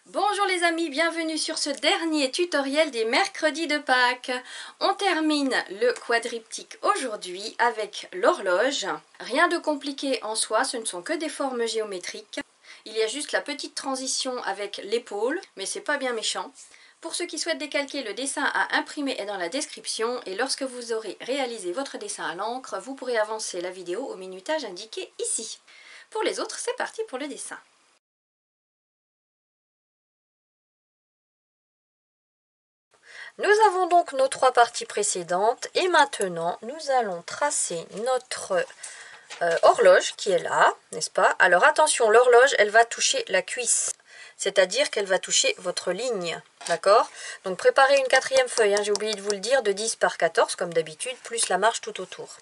Bonjour les amis, bienvenue sur ce dernier tutoriel des mercredis de Pâques. On termine le quadriptyque aujourd'hui avec l'horloge. Rien de compliqué en soi, ce ne sont que des formes géométriques. Il y a juste la petite transition avec l'épaule, mais c'est pas bien méchant. Pour ceux qui souhaitent décalquer, le dessin à imprimer est dans la description et lorsque vous aurez réalisé votre dessin à l'encre, vous pourrez avancer la vidéo au minutage indiqué ici. Pour les autres, c'est parti pour le dessin. Nous avons donc nos trois parties précédentes et maintenant nous allons tracer notre horloge qui est là, n'est-ce pas? Alors attention, l'horloge elle va toucher la cuisse, c'est-à-dire qu'elle va toucher votre ligne, d'accord? Donc préparez une quatrième feuille, hein, j'ai oublié de vous le dire, de 10 par 14 comme d'habitude, plus la marge tout autour.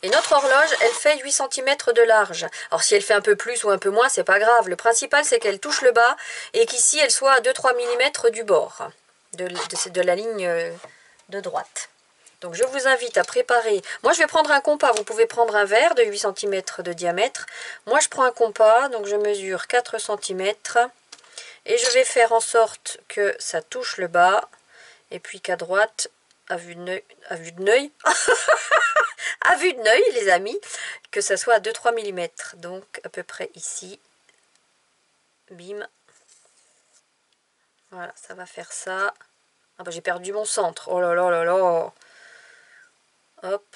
Et notre horloge, elle fait 8 cm de large. Alors si elle fait un peu plus ou un peu moins, c'est pas grave. Le principal, c'est qu'elle touche le bas et qu'ici, elle soit à 2-3 mm du bord, de la ligne de droite. Donc je vous invite à préparer. Moi, je vais prendre un compas. Vous pouvez prendre un verre de 8 cm de diamètre. Moi, je prends un compas, donc je mesure 4 cm. Et je vais faire en sorte que ça touche le bas. Et puis qu'à droite, à vue de l'œil, à vue de l'œil, les amis, que ça soit à 2-3 mm. Donc à peu près ici. Bim. Voilà, ça va faire ça. Ah bah j'ai perdu mon centre. Oh là là là là. Hop.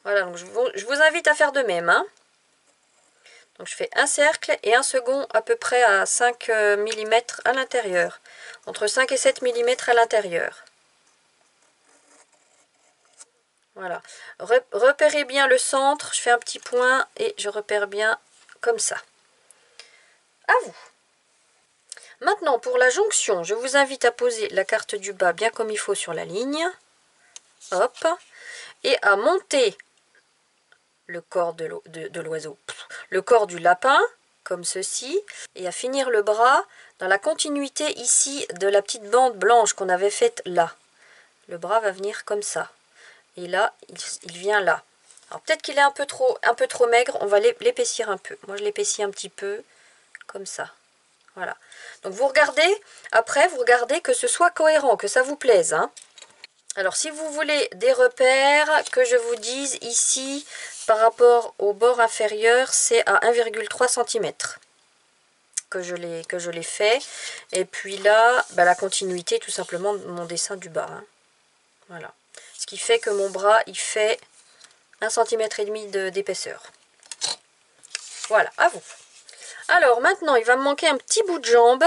Voilà, donc je vous invite à faire de même. Hein. Donc je fais un cercle et un second à peu près à 5 mm à l'intérieur. Entre 5 et 7 mm à l'intérieur. Voilà. Repérez bien le centre. Je fais un petit point et je repère bien comme ça. À vous. Maintenant, pour la jonction, je vous invite à poser la carte du bas bien comme il faut sur la ligne. Hop. Et à monter le corps de l'oiseau, le corps du lapin, comme ceci. Et à finir le bras dans la continuité ici de la petite bande blanche qu'on avait faite là. Le bras va venir comme ça. Et là, il vient là. Alors peut-être qu'il est un peu trop maigre, on va l'épaissir un peu. Moi, je l'épaissis un petit peu, comme ça. Voilà. Donc vous regardez, après vous regardez que ce soit cohérent, que ça vous plaise. Hein. Alors si vous voulez des repères, que je vous dise ici, par rapport au bord inférieur, c'est à 1,3 cm que je l'ai fait. Et puis là, bah, la continuité tout simplement de mon dessin du bas. Hein. Voilà. Ce qui fait que mon bras, il fait 1,5 cm d'épaisseur. Voilà, à vous. Alors maintenant, il va me manquer un petit bout de jambe,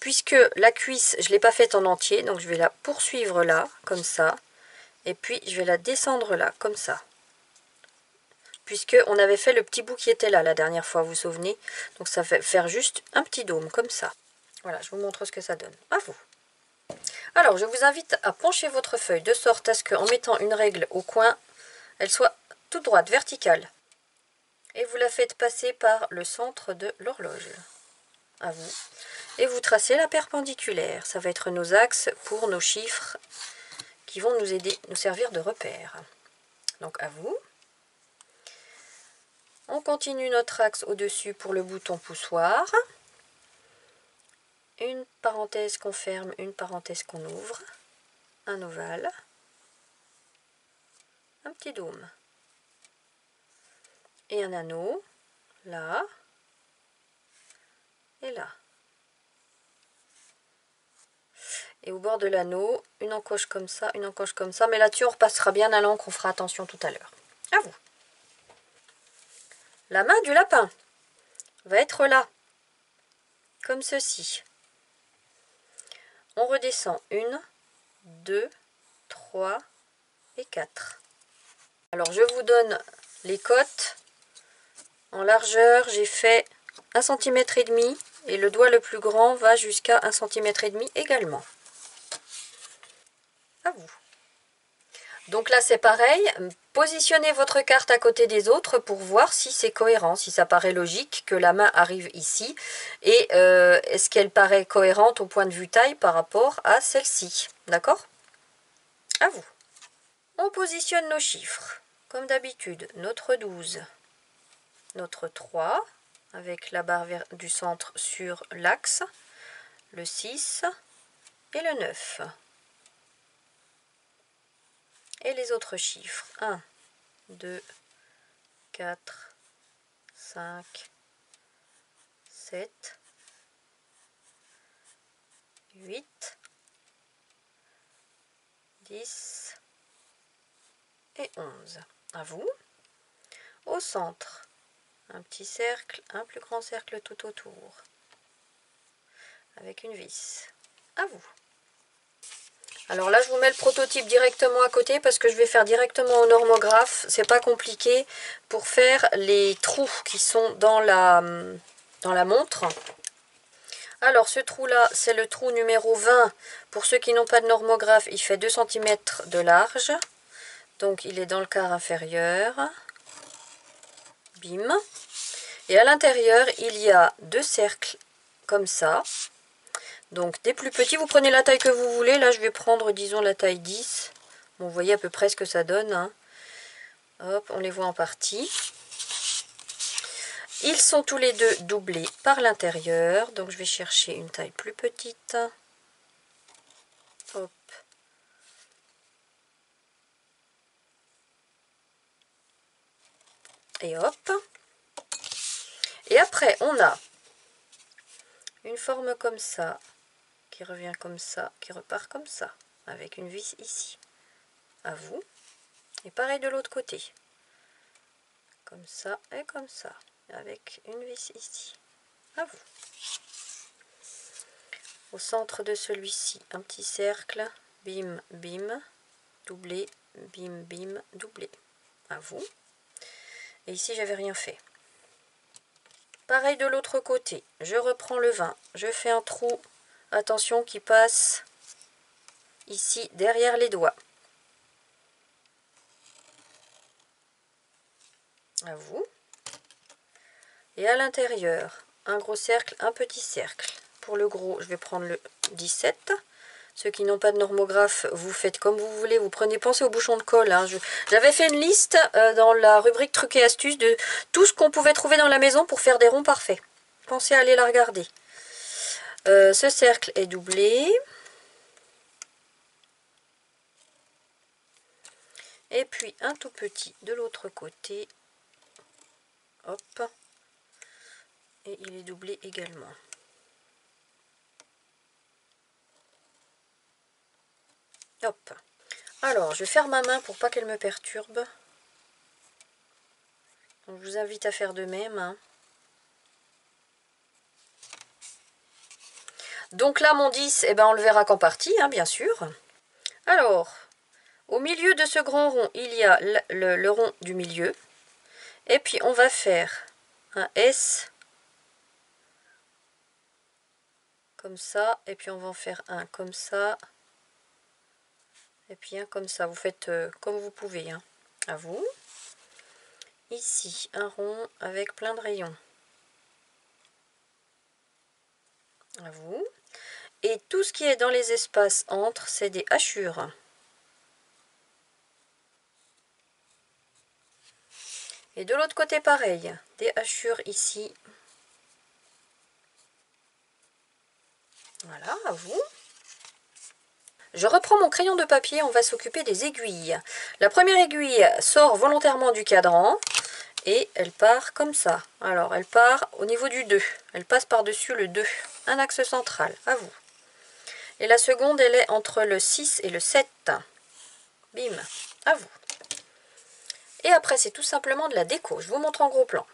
puisque la cuisse, je ne l'ai pas faite en entier, donc je vais la poursuivre là, comme ça, et puis je vais la descendre là, comme ça. Puisque on avait fait le petit bout qui était là la dernière fois, vous vous souvenez? Donc ça fait faire juste un petit dôme, comme ça. Voilà, je vous montre ce que ça donne. À vous. Alors, je vous invite à pencher votre feuille de sorte à ce qu'en mettant une règle au coin, elle soit toute droite, verticale. Et vous la faites passer par le centre de l'horloge. À vous. Et vous tracez la perpendiculaire. Ça va être nos axes pour nos chiffres qui vont nous aider, nous servir de repère. Donc à vous. On continue notre axe au-dessus pour le bouton poussoir. Une parenthèse qu'on ferme, une parenthèse qu'on ouvre. Un ovale. Un petit dôme. Et un anneau. Là. Et là. Et au bord de l'anneau, une encoche comme ça, une encoche comme ça. Mais là-dessus, on repassera bien à l'encre, on fera attention tout à l'heure. À vous. La main du lapin va être là, comme ceci. On redescend 1, 2, 3 et 4. Alors, je vous donne les côtes. En largeur, j'ai fait 1,5 cm et le doigt le plus grand va jusqu'à 1,5 cm également. À vous. Donc là, c'est pareil. Positionnez votre carte à côté des autres pour voir si c'est cohérent, si ça paraît logique que la main arrive ici. Et est-ce qu'elle paraît cohérente au point de vue taille par rapport à celle-ci. D'accord? À vous. On positionne nos chiffres. Comme d'habitude, notre 12, notre 3 avec la barre du centre sur l'axe, le 6 et le 9. Et les autres chiffres, 1, 2, 4, 5, 7, 8, 10 et 11. À vous. Au centre, un petit cercle, un plus grand cercle tout autour, avec une vis. À vous. Alors là, je vous mets le prototype directement à côté parce que je vais faire directement au normographe. C'est pas compliqué pour faire les trous qui sont dans la montre. Alors ce trou là, c'est le trou numéro 20. Pour ceux qui n'ont pas de normographe, il fait 2 cm de large. Donc il est dans le quart inférieur. Bim. Et à l'intérieur, il y a 2 cercles comme ça. Donc des plus petits, vous prenez la taille que vous voulez. Là, je vais prendre, disons, la taille 10. Bon, vous voyez à peu près ce que ça donne. Hein. Hop, on les voit en partie. Ils sont tous les deux doublés par l'intérieur. Donc je vais chercher une taille plus petite. Hop. Et hop. Et après, on a une forme comme ça, qui revient comme ça, qui repart comme ça, avec une vis ici. À vous. Et pareil de l'autre côté. Comme ça et comme ça, avec une vis ici. À vous. Au centre de celui-ci, un petit cercle, bim, bim, doublé, bim, bim, doublé. À vous. Et ici, j'avais rien fait. Pareil de l'autre côté, je reprends le 20, je fais un trou, attention, qui passe ici derrière les doigts. À vous. Et à l'intérieur, un gros cercle, un petit cercle. Pour le gros, je vais prendre le 17. Ceux qui n'ont pas de normographe, vous faites comme vous voulez. Vous prenez, pensez au bouchon de colle. Hein. J'avais fait une liste dans la rubrique trucs et astuces de tout ce qu'on pouvait trouver dans la maison pour faire des ronds parfaits. Pensez à aller la regarder. Ce cercle est doublé. Et puis un tout petit de l'autre côté. Hop. Et il est doublé également. Hop. Alors, je vais faire ma main pour pas qu'elle me perturbe. Donc, je vous invite à faire de même. Hein. Donc là, mon 10, eh ben, on le verra qu'en partie, hein, bien sûr. Alors, au milieu de ce grand rond, il y a le rond du milieu. Et puis, on va faire un S. Comme ça. Et puis, on va en faire un comme ça. Et puis, un comme ça. Vous faites comme vous pouvez. Hein. À vous. Ici, un rond avec plein de rayons. À vous. Et tout ce qui est dans les espaces entre, c'est des hachures. Et de l'autre côté, pareil. Des hachures ici. Voilà, à vous. Je reprends mon crayon de papier, on va s'occuper des aiguilles. La première aiguille sort volontairement du cadran. Et elle part comme ça. Alors, elle part au niveau du 2. Elle passe par-dessus le 2. Un axe central. À vous. Et la seconde, elle est entre le 6 et le 7. Bim. À vous. Et après, c'est tout simplement de la déco. Je vous montre en gros plan.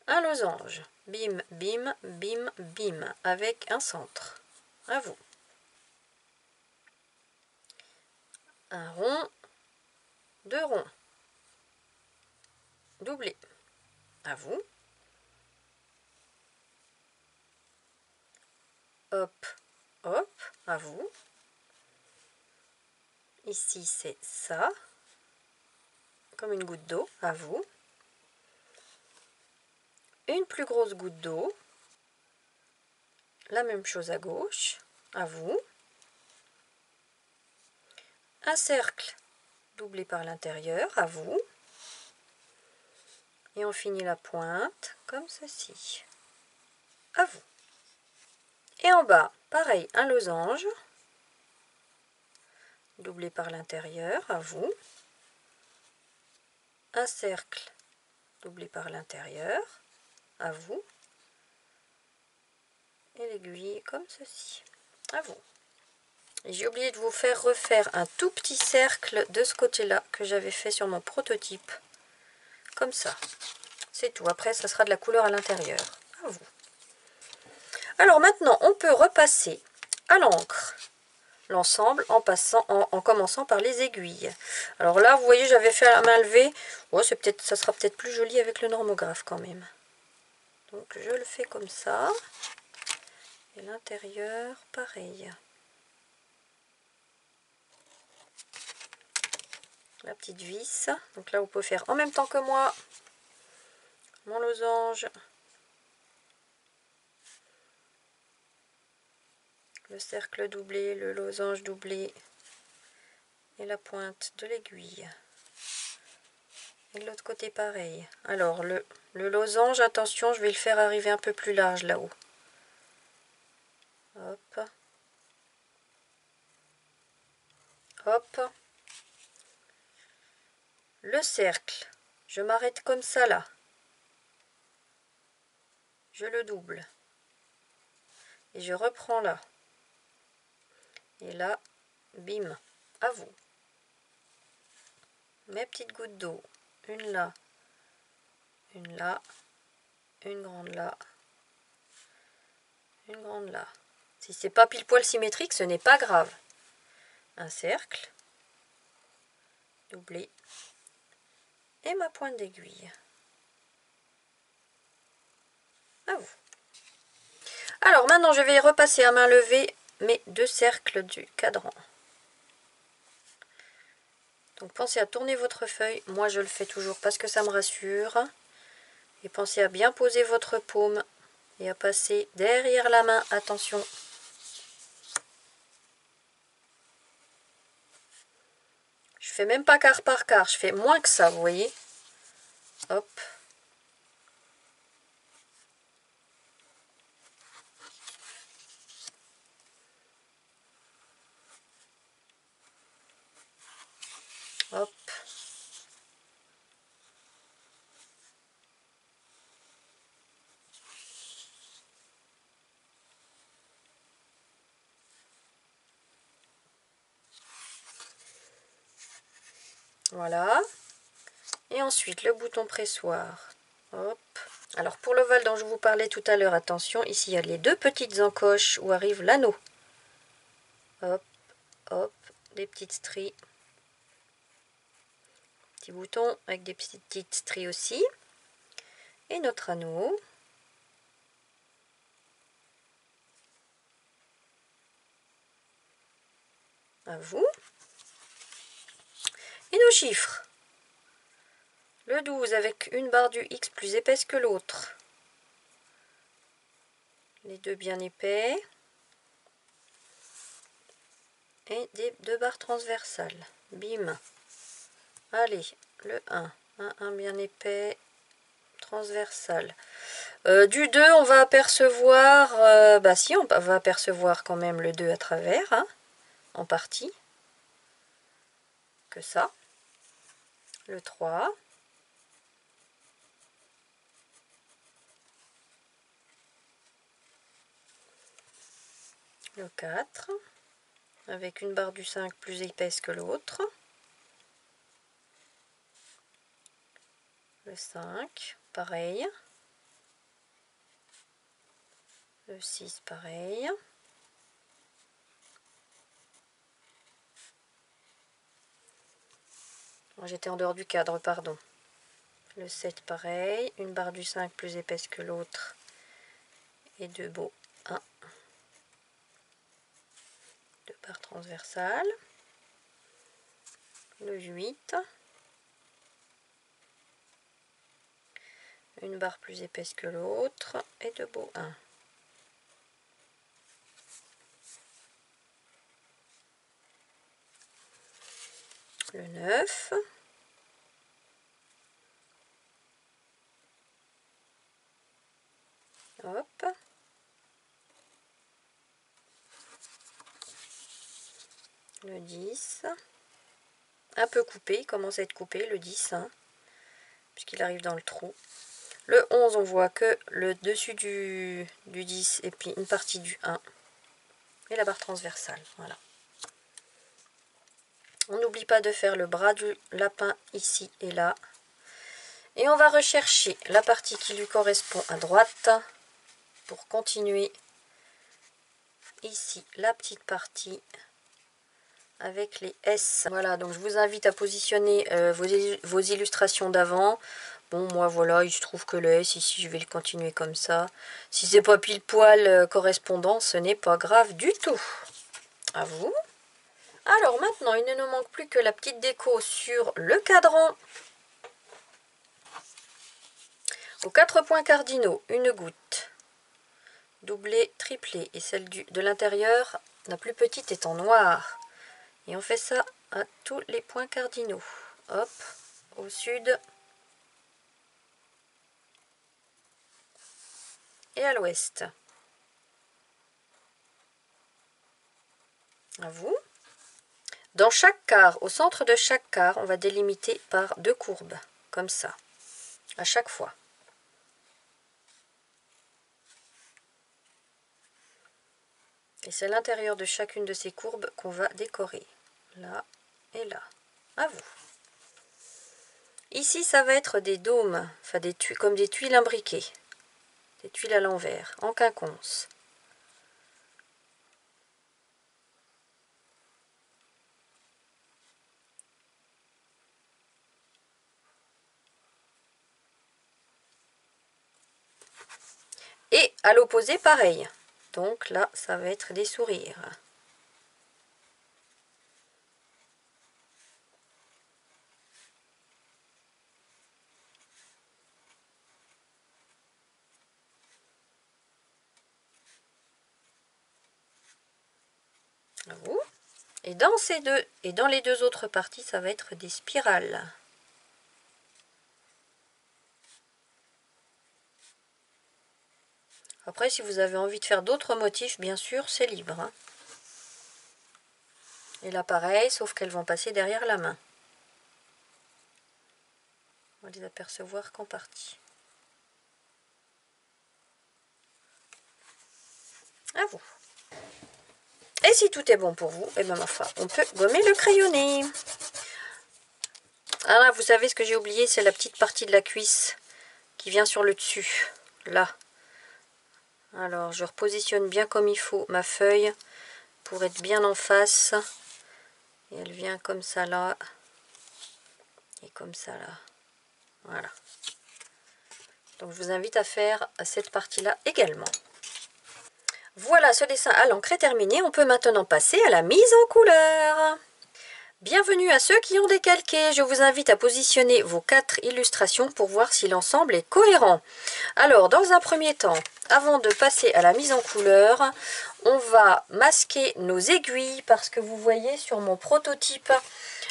Un losange. Bim, bim, bim, bim. Avec un centre. À vous. Un rond. 2 ronds. Doublé. À vous. Hop, hop, à vous. Ici, c'est ça. Comme une goutte d'eau, à vous. Une plus grosse goutte d'eau. La même chose à gauche, à vous. Un cercle doublé par l'intérieur, à vous. Et on finit la pointe comme ceci. À vous. Et en bas, pareil, un losange. Doublé par l'intérieur, à vous. Un cercle doublé par l'intérieur, à vous. Et l'aiguille comme ceci, à vous. J'ai oublié de vous faire refaire un tout petit cercle de ce côté-là que j'avais fait sur mon prototype. Comme ça. C'est tout. Après, ça sera de la couleur à l'intérieur. À vous. Alors maintenant, on peut repasser à l'encre l'ensemble en commençant par les aiguilles. Alors là, vous voyez, j'avais fait à la main levée. Oh, ça sera peut-être plus joli avec le normographe quand même. Donc je le fais comme ça. Et l'intérieur, pareil. La petite vis. Donc là, vous pouvez faire en même temps que moi mon losange, le cercle doublé, le losange doublé et la pointe de l'aiguille. Et de l'autre côté pareil. Alors le losange, attention, je vais le faire arriver un peu plus large là-haut. Hop. Hop. Le cercle, je m'arrête comme ça là. Je le double. Et je reprends là. Et là, bim, à vous. Mes petites gouttes d'eau. Une là, une là, une grande là, une grande là. Si c'est pas pile poil symétrique, ce n'est pas grave. Un cercle, doublé, et ma pointe d'aiguille. À vous. Alors maintenant, je vais repasser à main levée mes deux cercles du cadran. Donc pensez à tourner votre feuille. Moi, je le fais toujours parce que ça me rassure. Et pensez à bien poser votre paume et à passer derrière la main. Attention. Je fais même pas quart par quart. Je fais moins que ça, vous voyez. Hop. Hop. Voilà. Et ensuite, le bouton pressoir. Hop. Alors, pour le vol dont je vous parlais tout à l'heure, attention, ici, il y a les deux petites encoches où arrive l'anneau. Hop, hop, des petites stries. Petit bouton avec des petites stries aussi. Et notre anneau. À vous. Et nos chiffres. Le 12 avec une barre du X plus épaisse que l'autre. Les deux bien épais. Et des deux barres transversales. Bim. Allez, le 1. Un bien épais, transversal. Du 2, on va apercevoir... bah si, on va apercevoir quand même le 2 à travers, hein, en partie. Que ça. Le 3. Le 4. Avec une barre du 5 plus épaisse que l'autre. Le 5, pareil. Le 6, pareil. J'étais en dehors du cadre, pardon. Le 7, pareil. Une barre du 5 plus épaisse que l'autre. Et deux beaux 1. Deux barres transversales. Le 8. Une barre plus épaisse que l'autre. Et deux beaux 1. Le 9. Hop. Le 10. Un peu coupé, il commence à être coupé, le 10, hein, puisqu'il arrive dans le trou. Le 11, on voit que le dessus du 10 et puis une partie du 1. Et la barre transversale, voilà. On n'oublie pas de faire le bras du lapin ici et là. Et on va rechercher la partie qui lui correspond à droite pour continuer ici la petite partie avec les S. Voilà, donc je vous invite à positionner vos illustrations d'avant. Bon, moi voilà, il se trouve que le S ici, je vais le continuer comme ça. Si c'est pas pile poil correspondant, ce n'est pas grave du tout. À vous. Alors maintenant, il ne nous manque plus que la petite déco sur le cadran. Aux 4 points cardinaux, une goutte. Doublée, triplée. Et celle de l'intérieur, la plus petite est en noir. Et on fait ça à tous les points cardinaux. Hop, au sud. Et à l'ouest. À vous. Dans chaque quart, au centre de chaque quart, on va délimiter par 2 courbes, comme ça, à chaque fois. Et c'est l'intérieur de chacune de ces courbes qu'on va décorer, là et là. À vous. Ici, ça va être des dômes, enfin comme des tuiles imbriquées, des tuiles à l'envers, en quinconce. Et à l'opposé, pareil. Donc là, ça va être des sourires. À vous. Et dans ces deux, et dans les deux autres parties, ça va être des spirales. Après, si vous avez envie de faire d'autres motifs, bien sûr, c'est libre. Hein. Et là, pareil, sauf qu'elles vont passer derrière la main. On va les apercevoir qu'en partie. À vous. Et si tout est bon pour vous, et bien enfin, on peut gommer le crayonné. Ah là, vous savez ce que j'ai oublié, c'est la petite partie de la cuisse qui vient sur le dessus. Là. Alors, je repositionne bien comme il faut ma feuille pour être bien en face. Et elle vient comme ça là. Et comme ça là. Voilà. Donc, je vous invite à faire cette partie-là également. Voilà, ce dessin à l'encre est terminé. On peut maintenant passer à la mise en couleur. Bienvenue à ceux qui ont décalqué. Je vous invite à positionner vos 4 illustrations pour voir si l'ensemble est cohérent. Alors, dans un premier temps, avant de passer à la mise en couleur, on va masquer nos aiguilles parce que vous voyez sur mon prototype,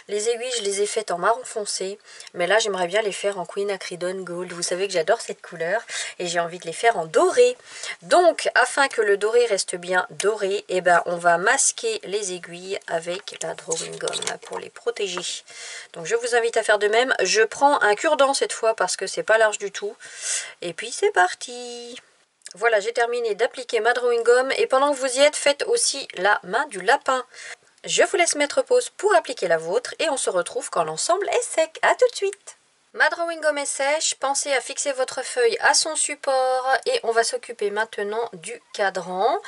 les aiguilles, je les ai faites en marron foncé. Mais là, j'aimerais bien les faire en Queen Acridone Gold. Vous savez que j'adore cette couleur et j'ai envie de les faire en doré. Donc, afin que le doré reste bien doré, eh ben, on va masquer les aiguilles avec la drawing gum pour les protéger. Donc, je vous invite à faire de même. Je prends un cure-dent cette fois parce que c'est pas large du tout. Et puis, c'est parti! Voilà, j'ai terminé d'appliquer ma drawing gum et pendant que vous y êtes, faites aussi la main du lapin. Je vous laisse mettre pause pour appliquer la vôtre et on se retrouve quand l'ensemble est sec. A tout de suite. Ma drawing gum est sèche, pensez à fixer votre feuille à son support et on va s'occuper maintenant du cadran.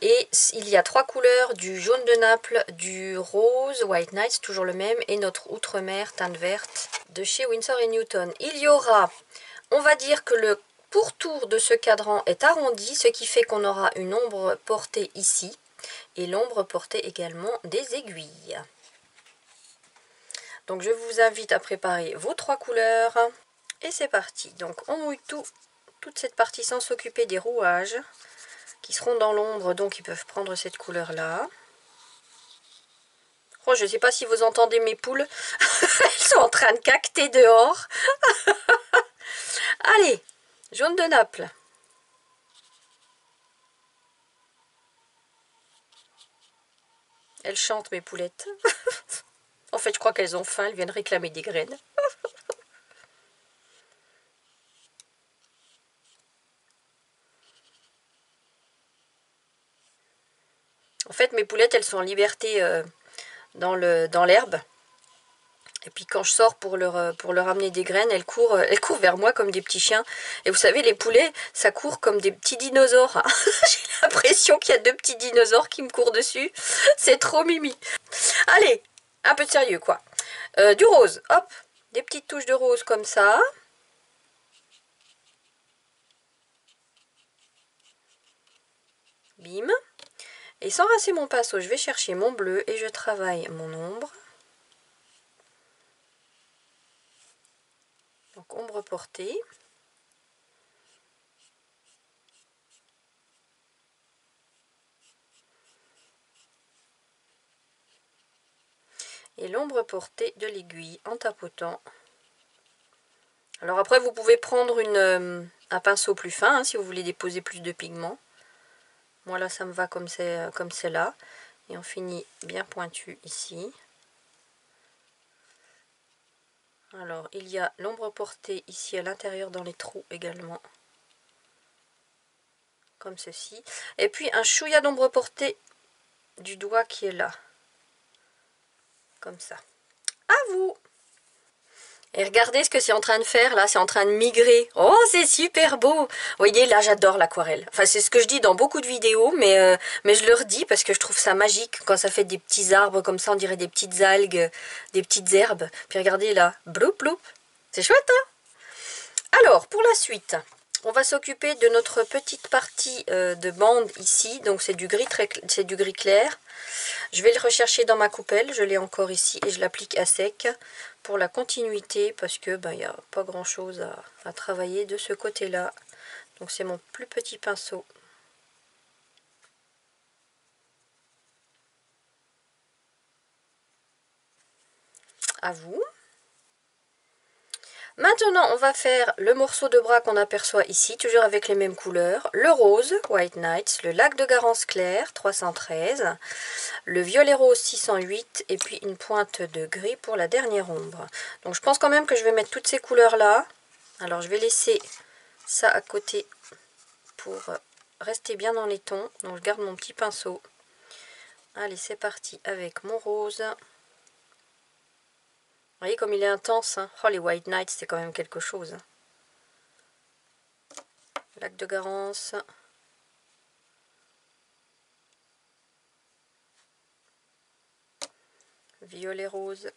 Et il y a 3 couleurs, du jaune de Naples, du rose, White Nights, toujours le même, et notre outre-mer teinte verte de chez Winsor & Newton. Il y aura, on va dire que le pourtour de ce cadran est arrondi, ce qui fait qu'on aura une ombre portée ici. Et l'ombre portée également des aiguilles. Donc je vous invite à préparer vos 3 couleurs. Et c'est parti. Donc on mouille toute cette partie sans s'occuper des rouages qui seront dans l'ombre, donc ils peuvent prendre cette couleur-là. Oh, je ne sais pas si vous entendez mes poules. Elles sont en train de cacter dehors. Allez, jaune de Naples. Elles chantent, mes poulettes. En fait, je crois qu'elles ont faim, elles viennent réclamer des graines. En fait, mes poulettes, elles sont en liberté dans l'herbe. Et puis quand je sors pour leur amener des graines, elles courent vers moi comme des petits chiens. Et vous savez, les poulets, ça court comme des petits dinosaures. J'ai l'impression qu'il y a deux petits dinosaures qui me courent dessus. C'est trop mimi. Allez, un peu de sérieux, quoi. Du rose, hop, des petites touches de rose comme ça. Bim. Et sans rincer mon pinceau, je vais chercher mon bleu et je travaille mon ombre. Donc ombre portée. Et l'ombre portée de l'aiguille en tapotant. Alors après, vous pouvez prendre un pinceau plus fin hein, si vous voulez déposer plus de pigments. Moi là, ça me va comme c'est là. Et on finit bien pointu ici. Alors, il y a l'ombre portée ici à l'intérieur dans les trous également. Comme ceci. Et puis un chouïa d'ombre portée du doigt qui est là. Comme ça. À vous! Et regardez ce que c'est en train de faire là, c'est en train de migrer. Oh, c'est super beau! Vous voyez, là j'adore l'aquarelle. Enfin, c'est ce que je dis dans beaucoup de vidéos, mais je le redis parce que je trouve ça magique quand ça fait des petits arbres comme ça, on dirait des petites algues, des petites herbes. Puis regardez là, bloup bloup. C'est chouette, hein? Alors, pour la suite, on va s'occuper de notre petite partie de bande ici. Donc c'est du gris clair. Je vais le rechercher dans ma coupelle, je l'ai encore ici et je l'applique à sec pour la continuité parce que il n'y a pas grand chose à travailler de ce côté-là. Donc c'est mon plus petit pinceau. À vous. Maintenant, on va faire le morceau de bras qu'on aperçoit ici, toujours avec les mêmes couleurs. Le rose, White Nights, le lac de Garance clair, 313, le violet rose, 608, et puis une pointe de gris pour la dernière ombre. Donc je pense quand même que je vais mettre toutes ces couleurs-là. Alors je vais laisser ça à côté pour rester bien dans les tons. Donc je garde mon petit pinceau. Allez, c'est parti avec mon rose. Vous voyez comme il est intense, hein. Oh, les White Nights, c'est quand même quelque chose. Lac de Garance. Violet rose.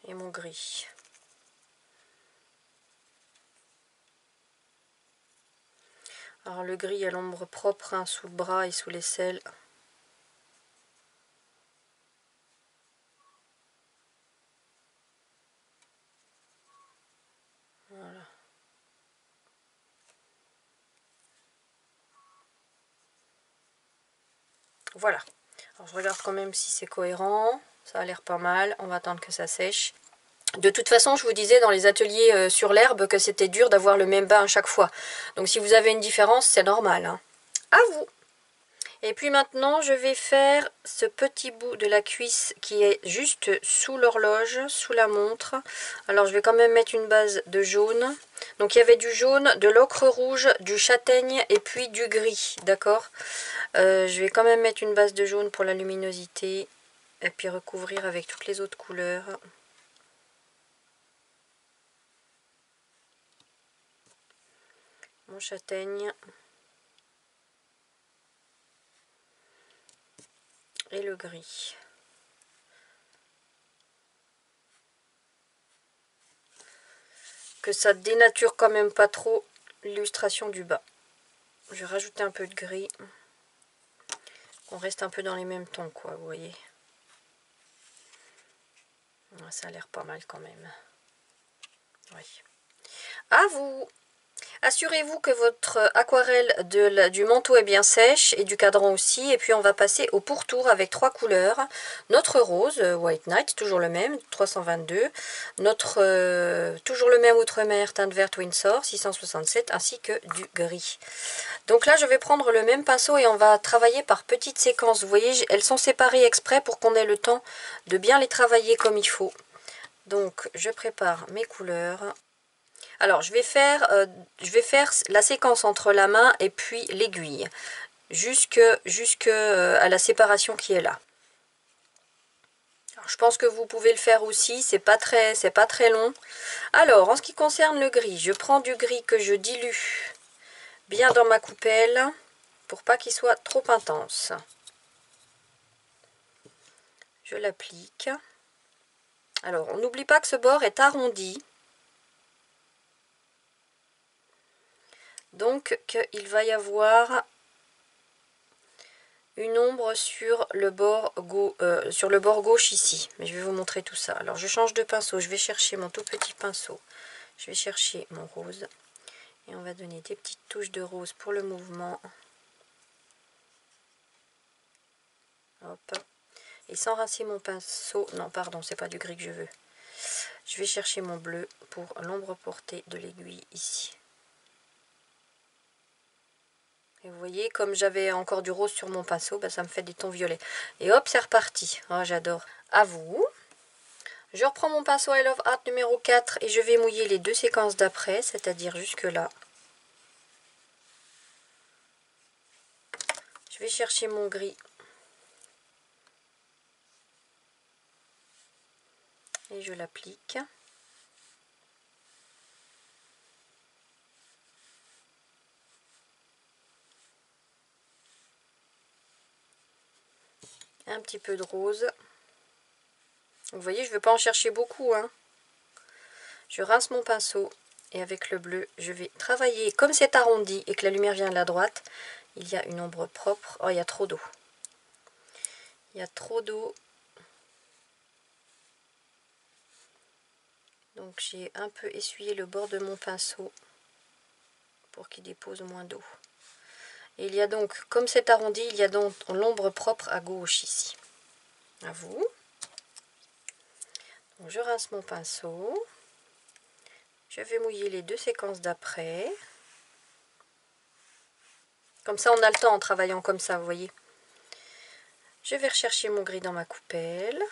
Et mon gris. Alors le gris à l'ombre propre hein, sous le bras et sous l'aisselle. Voilà. Voilà. Alors je regarde quand même si c'est cohérent. Ça a l'air pas mal. On va attendre que ça sèche. De toute façon, je vous disais dans les ateliers sur l'herbe que c'était dur d'avoir le même bain à chaque fois. Donc si vous avez une différence, c'est normal. Hein. À vous! Et puis maintenant, je vais faire ce petit bout de la cuisse qui est juste sous l'horloge, sous la montre. Alors, je vais quand même mettre une base de jaune. Donc, il y avait du jaune, de l'ocre rouge, du châtaigne et puis du gris, d'accord? Je vais quand même mettre une base de jaune pour la luminosité et puis recouvrir avec toutes les autres couleurs. Mon châtaigne. Et le gris. Que ça dénature quand même pas trop l'illustration du bas. Je vais rajouter un peu de gris. On reste un peu dans les mêmes tons, quoi, vous voyez. Ça a l'air pas mal quand même. Oui. À vous! Assurez-vous que votre aquarelle du manteau est bien sèche et du cadran aussi. Et puis on va passer au pourtour avec 3 couleurs. Notre rose, White Night, toujours le même, 322. Notre, toujours le même Outre-mer, teinte verte Windsor, 667, ainsi que du gris. Donc là, je vais prendre le même pinceau et on va travailler par petites séquences. Vous voyez, elles sont séparées exprès pour qu'on ait le temps de bien les travailler comme il faut. Donc, je prépare mes couleurs. Alors, je vais faire la séquence entre la main et puis l'aiguille, jusque à la séparation qui est là. Alors, je pense que vous pouvez le faire aussi, c'est pas très long. Alors, en ce qui concerne le gris, je prends du gris que je dilue bien dans ma coupelle, pour pas qu'il soit trop intense. Je l'applique. Alors, on n'oublie pas que ce bord est arrondi. Donc, qu'il va y avoir une ombre sur le bord gauche ici. Mais je vais vous montrer tout ça. Alors, je change de pinceau. Je vais chercher mon tout petit pinceau. Je vais chercher mon rose. Et on va donner des petites touches de rose pour le mouvement. Hop. Et sans rincer mon pinceau, non pardon, c'est pas du gris que je veux. Je vais chercher mon bleu pour l'ombre portée de l'aiguille ici. Et vous voyez, comme j'avais encore du rose sur mon pinceau, ben ça me fait des tons violets. Et hop, c'est reparti. Oh, j'adore. À vous. Je reprends mon pinceau I Love Art numéro 4 et je vais mouiller les 2 séquences d'après, c'est-à-dire jusque là. Je vais chercher mon gris. Et je l'applique. Un petit peu de rose. Vous voyez, je ne vais pas en chercher beaucoup, hein. Je rince mon pinceau et avec le bleu, je vais travailler. Comme c'est arrondi et que la lumière vient de la droite, il y a une ombre propre. Oh, il y a trop d'eau. Il y a trop d'eau. Donc j'ai un peu essuyé le bord de mon pinceau pour qu'il dépose moins d'eau. Et il y a donc, comme c'est arrondi, il y a donc l'ombre propre à gauche ici. À vous. Donc je rince mon pinceau. Je vais mouiller les 2 séquences d'après. Comme ça, on a le temps en travaillant comme ça, vous voyez. Je vais rechercher mon gris dans ma coupelle.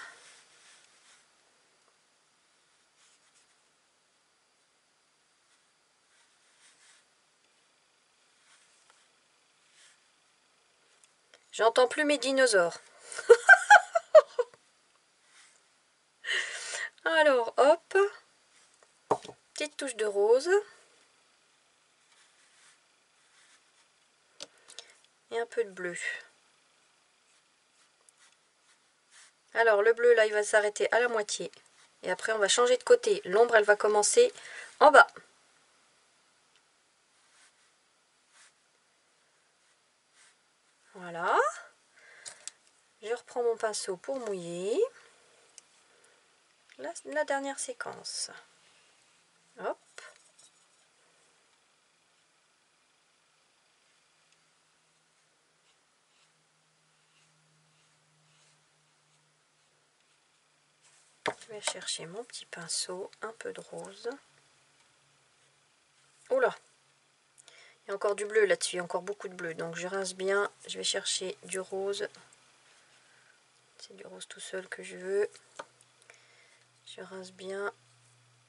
J'entends plus mes dinosaures. Alors, hop. Petite touche de rose. Et un peu de bleu. Alors, le bleu, là, il va s'arrêter à la moitié. Et après, on va changer de côté. L'ombre, elle va commencer en bas. Voilà. Je reprends mon pinceau pour mouiller la dernière séquence. Hop. Je vais chercher mon petit pinceau, un peu de rose. Oula, il y a encore du bleu là-dessus, il y a encore beaucoup de bleu. Donc je rince bien, je vais chercher du rose. C'est du rose tout seul que je veux. Je rince bien,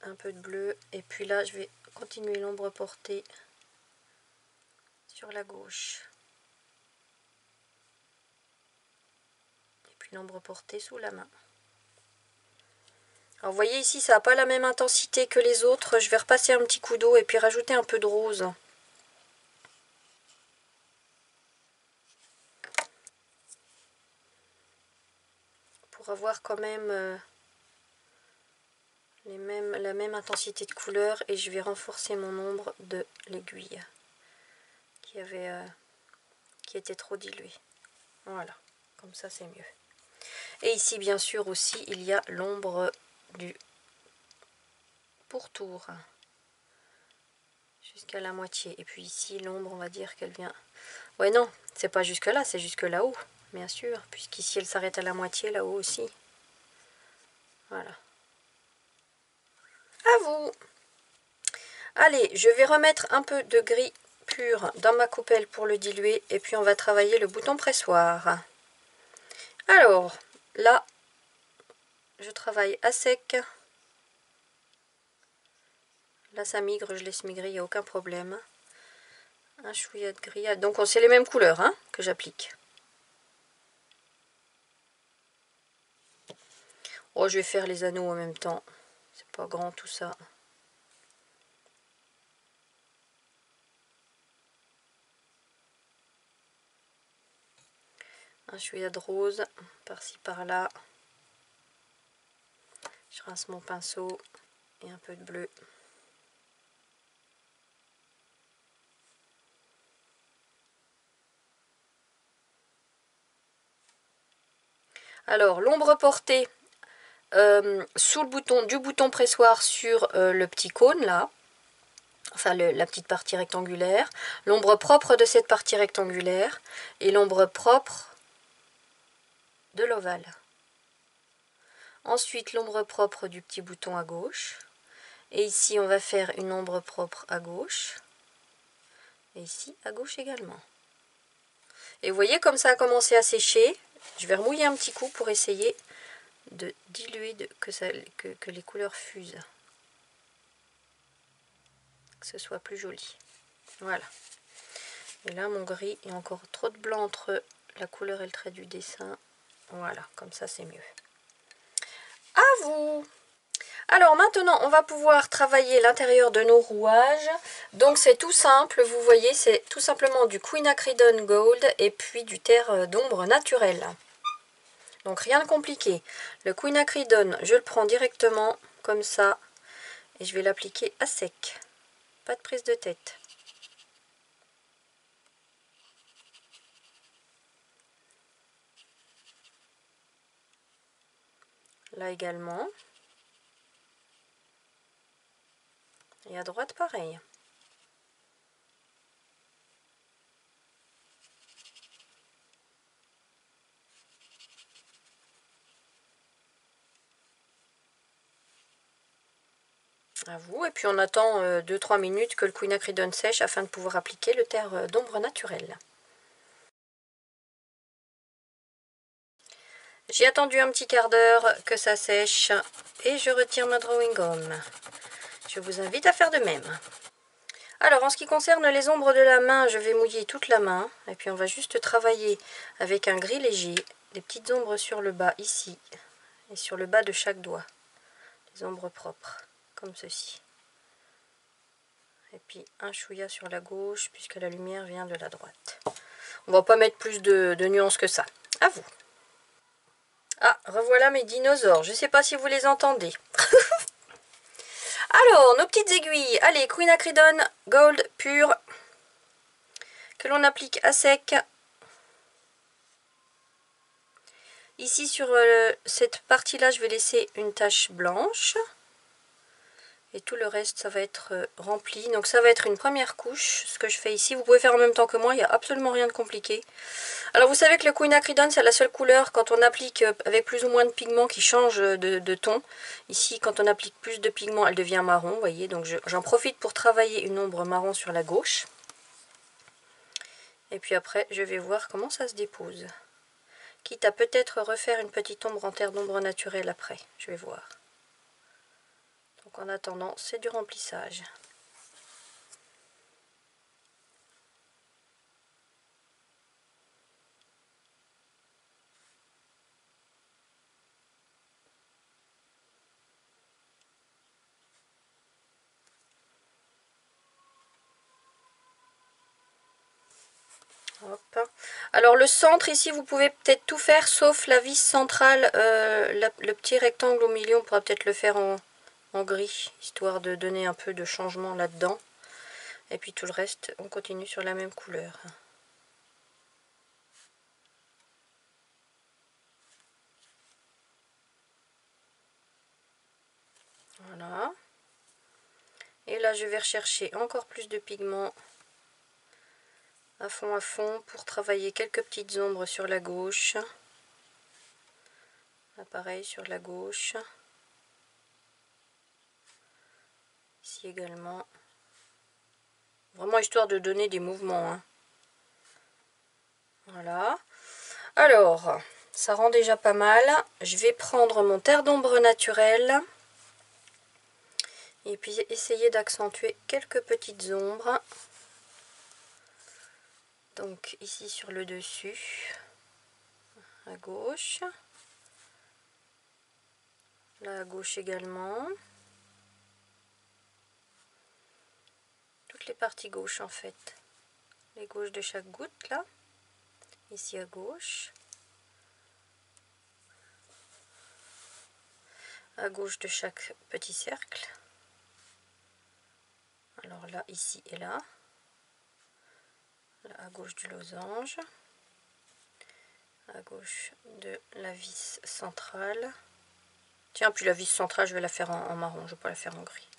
un peu de bleu. Et puis là, je vais continuer l'ombre portée sur la gauche. Et puis l'ombre portée sous la main. Alors vous voyez ici, ça n'a pas la même intensité que les autres. Je vais repasser un petit coup d'eau et puis rajouter un peu de rose. Pour avoir quand même la même intensité de couleur. Et je vais renforcer mon ombre de l'aiguille qui était trop diluée. Voilà, comme ça c'est mieux. Et ici bien sûr aussi il y a l'ombre du pourtour. jusqu'à la moitié. Et puis ici, l'ombre, on va dire qu'elle vient... Ouais, non, c'est pas jusque là, c'est jusque là-haut, bien sûr, puisqu'ici, elle s'arrête à la moitié, là-haut aussi. Voilà. À vous. Allez, je vais remettre un peu de gris pur dans ma coupelle pour le diluer, et puis on va travailler le bouton pressoir. Alors, là, je travaille à sec. Là, ça migre, je laisse migrer, il n'y a aucun problème. Un chouïa de gris. Donc, c'est les mêmes couleurs hein, que j'applique. Oh, je vais faire les anneaux en même temps. C'est pas grand tout ça. Un chouïa de rose, par-ci par-là. Je rince mon pinceau et un peu de bleu. Alors, l'ombre portée sous le bouton du bouton pressoir sur le petit cône là. Enfin, la petite partie rectangulaire. L'ombre propre de cette partie rectangulaire. Et l'ombre propre de l'ovale. Ensuite, l'ombre propre du petit bouton à gauche. Et ici, on va faire une ombre propre à gauche. Et ici, à gauche également. Et vous voyez comme ça a commencé à sécher. Je vais remouiller un petit coup pour essayer de diluer, que les couleurs fusent. Que ce soit plus joli. Voilà. Et là, mon gris, il y a encore trop de blanc entre la couleur et le trait du dessin. Voilà, comme ça, c'est mieux. À vous! Alors maintenant, on va pouvoir travailler l'intérieur de nos rouages. Donc c'est tout simple, vous voyez, c'est tout simplement du quinacridone gold et puis du terre d'ombre naturel. Donc rien de compliqué. Le quinacridone, je le prends directement comme ça et je vais l'appliquer à sec. Pas de prise de tête. Là également. Et à droite pareil. À vous. Et puis on attend 2-3 minutes que le quinacridone sèche afin de pouvoir appliquer le terre d'ombre naturel. J'ai attendu un petit quart d'heure que ça sèche et je retire ma drawing gum. Je vous invite à faire de même. Alors en ce qui concerne les ombres de la main, je vais mouiller toute la main et puis on va juste travailler avec un gris léger, des petites ombres sur le bas ici et sur le bas de chaque doigt. Des ombres propres, comme ceci. Et puis un chouïa sur la gauche puisque la lumière vient de la droite. On va pas mettre plus de nuances que ça. À vous. Ah, revoilà mes dinosaures. Je ne sais pas si vous les entendez. Alors, nos petites aiguilles. Allez, quinacridone gold pur. Que l'on applique à sec. Ici, sur cette partie-là, je vais laisser une tache blanche. Et tout le reste, ça va être rempli. Donc ça va être une première couche, ce que je fais ici. Vous pouvez faire en même temps que moi, il n'y a absolument rien de compliqué. Alors vous savez que le quinacridone, c'est la seule couleur quand on applique avec plus ou moins de pigments qui change de ton. Ici, quand on applique plus de pigments, elle devient marron, vous voyez. Donc j'en profite pour travailler une ombre marron sur la gauche. Et puis après, je vais voir comment ça se dépose. Quitte à peut-être refaire une petite ombre en terre d'ombre naturelle après. Je vais voir. Donc en attendant, c'est du remplissage. Hop. Alors le centre ici, vous pouvez peut-être tout faire sauf la vis centrale, le petit rectangle au milieu, on pourra peut-être le faire en gris, histoire de donner un peu de changement là-dedans. Et puis tout le reste, on continue sur la même couleur. Voilà. Et là, je vais rechercher encore plus de pigments à fond pour travailler quelques petites ombres sur la gauche. Là, pareil sur la gauche. Ici également. Vraiment histoire de donner des mouvements, hein. Voilà. Alors, ça rend déjà pas mal. Je vais prendre mon terre d'ombre naturel. Et puis essayer d'accentuer quelques petites ombres. Donc ici sur le dessus. À gauche. Là à gauche également. Toutes les parties gauches en fait. Les gauches de chaque goutte là. Ici à gauche. À gauche de chaque petit cercle. Alors là, ici et là. Là à gauche du losange. À gauche de la vis centrale. Tiens, puis la vis centrale, je vais la faire en marron, je vais pas la faire en gris.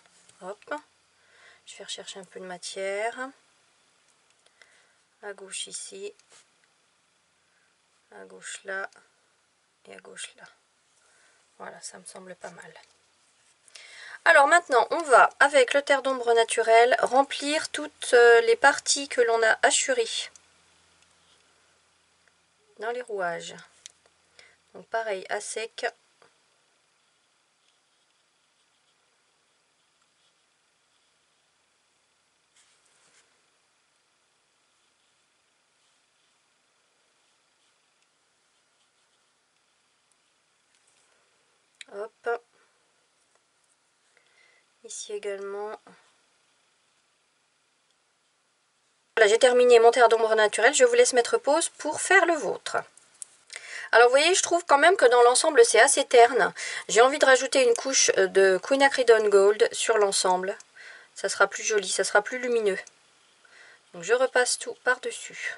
Hop. Je vais rechercher un peu de matière. À gauche ici. À gauche là. Et à gauche là. Voilà, ça me semble pas mal. Alors maintenant, on va, avec le terre d'ombre naturel, remplir toutes les parties que l'on a hachurées dans les rouages. Donc pareil, à sec. Hop. Ici également. Voilà, j'ai terminé mon terre d'ombre naturel. Je vous laisse mettre pause pour faire le vôtre. Alors vous voyez, je trouve quand même que dans l'ensemble c'est assez terne. J'ai envie de rajouter une couche de Quinacridone Gold sur l'ensemble. Ça sera plus joli, ça sera plus lumineux. Donc je repasse tout par-dessus.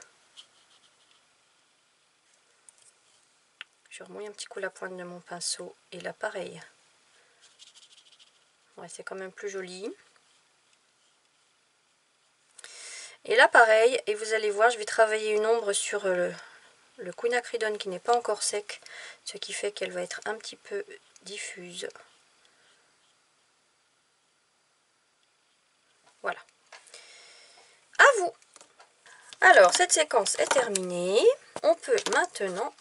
Je remouille un petit coup la pointe de mon pinceau. Et là pareil. Ouais, c'est quand même plus joli. Et là pareil, et vous allez voir, je vais travailler une ombre sur le quinacridone qui n'est pas encore sec, ce qui fait qu'elle va être un petit peu diffuse. Voilà. À vous. Alors, cette séquence est terminée. On peut maintenant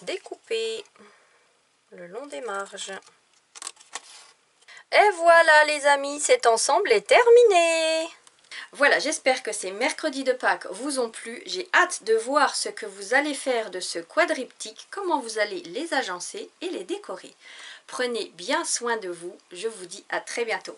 découper le long des marges. Et voilà les amis, cet ensemble est terminé. Voilà, j'espère que ces mercredis de Pâques vous ont plu. J'ai hâte de voir ce que vous allez faire de ce quadriptyque, comment vous allez les agencer et les décorer. Prenez bien soin de vous. Je vous dis à très bientôt.